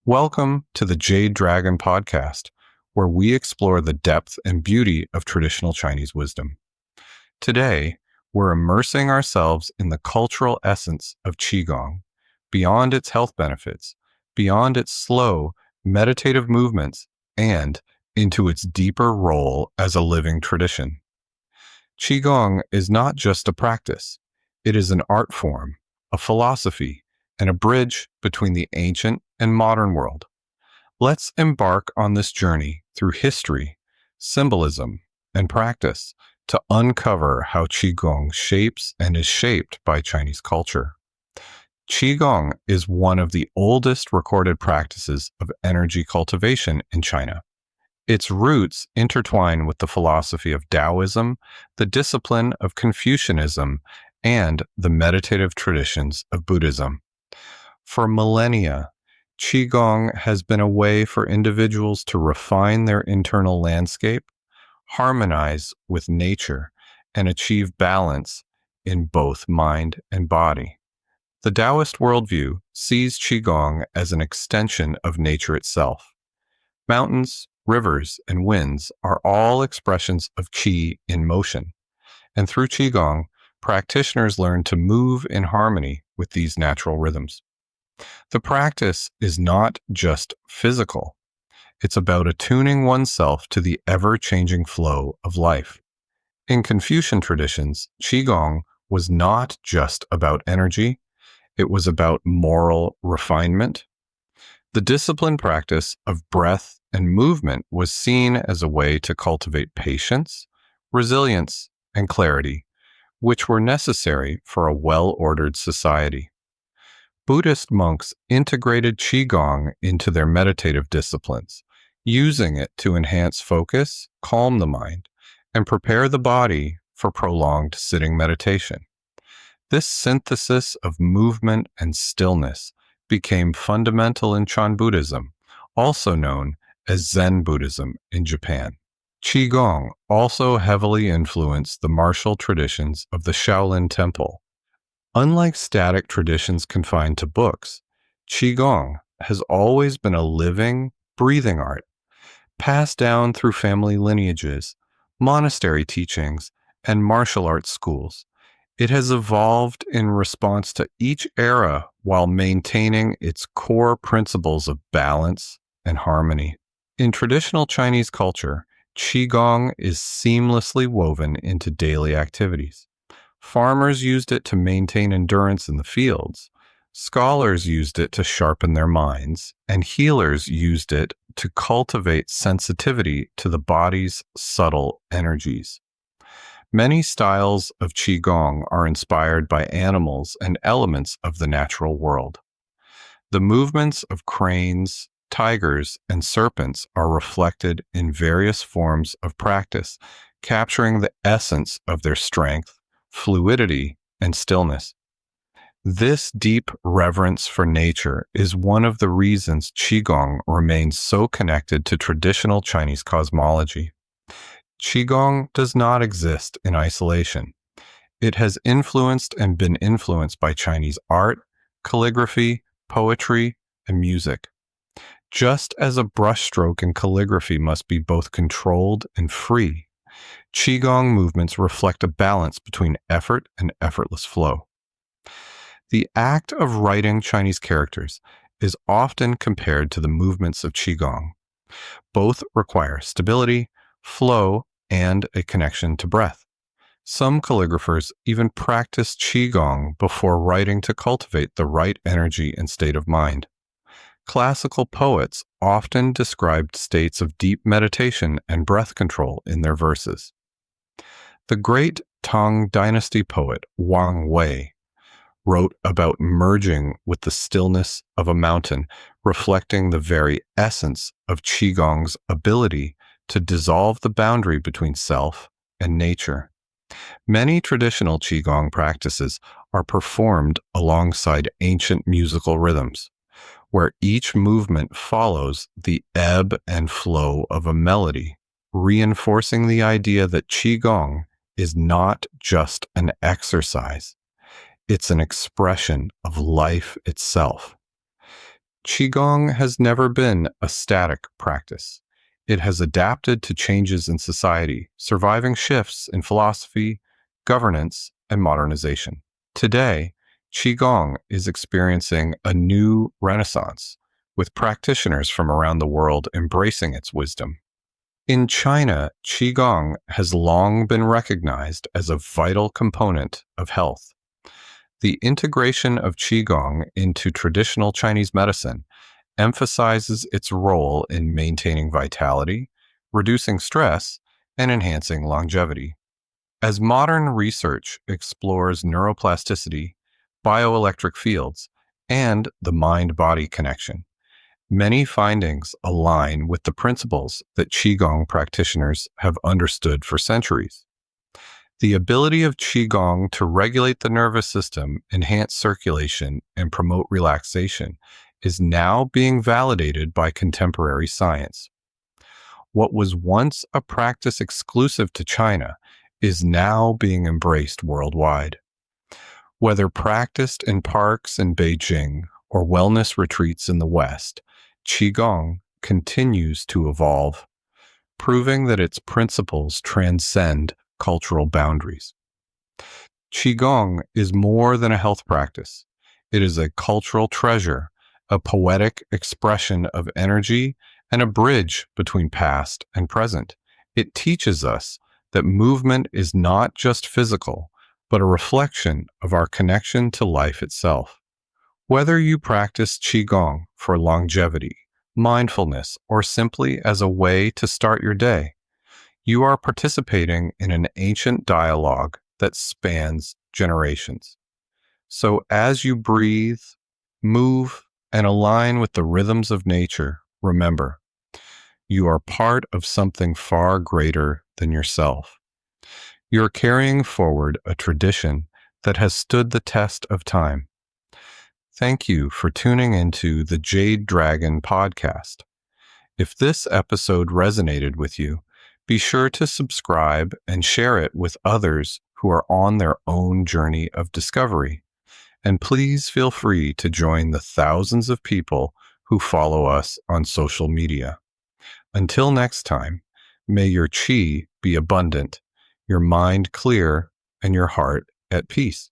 Welcome to the Jade Dragon podcast, where we explore the depth and beauty of traditional Chinese wisdom. Today, we're immersing ourselves in the cultural essence of Qigong, beyond its health benefits, beyond its slow, meditative movements, and into its deeper role as a living tradition. Qigong is not just a practice. It is an art form, a philosophy, and a bridge between the ancient and modern world. Let's embark on this journey through history, symbolism, and practice to uncover how Qigong shapes and is shaped by Chinese culture. Qigong is one of the oldest recorded practices of energy cultivation in China. Its roots intertwine with the philosophy of Taoism, the discipline of Confucianism, and the meditative traditions of Buddhism. For millennia, Qigong has been a way for individuals to refine their internal landscape, harmonize with nature, and achieve balance in both mind and body. The Taoist worldview sees Qigong as an extension of nature itself. Mountains, rivers, and winds are all expressions of qi in motion, and through Qigong, practitioners learn to move in harmony with these natural rhythms. The practice is not just physical. It's about attuning oneself to the ever-changing flow of life. In Confucian traditions, Qigong was not just about energy. It was about moral refinement. The disciplined practice of breath and movement was seen as a way to cultivate patience, resilience, and clarity, which were necessary for a well-ordered society. Buddhist monks integrated Qigong into their meditative disciplines, using it to enhance focus, calm the mind, and prepare the body for prolonged sitting meditation. This synthesis of movement and stillness became fundamental in Chan Buddhism, also known as Zen Buddhism in Japan. Qigong also heavily influenced the martial traditions of the Shaolin Temple. Unlike static traditions confined to books, Qigong has always been a living, breathing art, passed down through family lineages, monastery teachings, and martial arts schools. It has evolved in response to each era while maintaining its core principles of balance and harmony. In traditional Chinese culture, Qigong is seamlessly woven into daily activities. Farmers used it to maintain endurance in the fields, scholars used it to sharpen their minds, and healers used it to cultivate sensitivity to the body's subtle energies. Many styles of Qigong are inspired by animals and elements of the natural world. The movements of cranes, tigers, and serpents are reflected in various forms of practice, capturing the essence of their strength, fluidity, and stillness. This deep reverence for nature is one of the reasons Qigong remains so connected to traditional Chinese cosmology. Qigong does not exist in isolation. It has influenced and been influenced by Chinese art, calligraphy, poetry, and music. Just as a brushstroke in calligraphy must be both controlled and free, Qigong movements reflect a balance between effort and effortless flow. The act of writing Chinese characters is often compared to the movements of Qigong. Both require stability, flow, and a connection to breath. Some calligraphers even practice Qigong before writing to cultivate the right energy and state of mind. Classical poets often described states of deep meditation and breath control in their verses. The great Tang Dynasty poet Wang Wei wrote about merging with the stillness of a mountain, reflecting the very essence of Qigong's ability to dissolve the boundary between self and nature. Many traditional Qigong practices are performed alongside ancient musical rhythms, where each movement follows the ebb and flow of a melody, reinforcing the idea that Qigong is not just an exercise. It's an expression of life itself. Qigong has never been a static practice. It has adapted to changes in society, surviving shifts in philosophy, governance, and modernization. Today, Qigong is experiencing a new renaissance, with practitioners from around the world embracing its wisdom. In China, Qigong has long been recognized as a vital component of health. The integration of Qigong into traditional Chinese medicine emphasizes its role in maintaining vitality, reducing stress, and enhancing longevity. As modern research explores neuroplasticity, bioelectric fields, and the mind-body connection, many findings align with the principles that Qigong practitioners have understood for centuries. The ability of Qigong to regulate the nervous system, enhance circulation, and promote relaxation is now being validated by contemporary science. What was once a practice exclusive to China is now being embraced worldwide. Whether practiced in parks in Beijing or wellness retreats in the West, Qigong continues to evolve, proving that its principles transcend cultural boundaries. Qigong is more than a health practice. It is a cultural treasure, a poetic expression of energy, and a bridge between past and present. It teaches us that movement is not just physical, but a reflection of our connection to life itself. Whether you practice Qigong for longevity, mindfulness, or simply as a way to start your day, you are participating in an ancient dialogue that spans generations. So as you breathe, move, and align with the rhythms of nature, remember, you are part of something far greater than yourself. You're carrying forward a tradition that has stood the test of time. Thank you for tuning into the Jade Dragon podcast. If this episode resonated with you, be sure to subscribe and share it with others who are on their own journey of discovery. And please feel free to join the thousands of people who follow us on social media. Until next time, may your qi be abundant, your mind clear, and your heart at peace.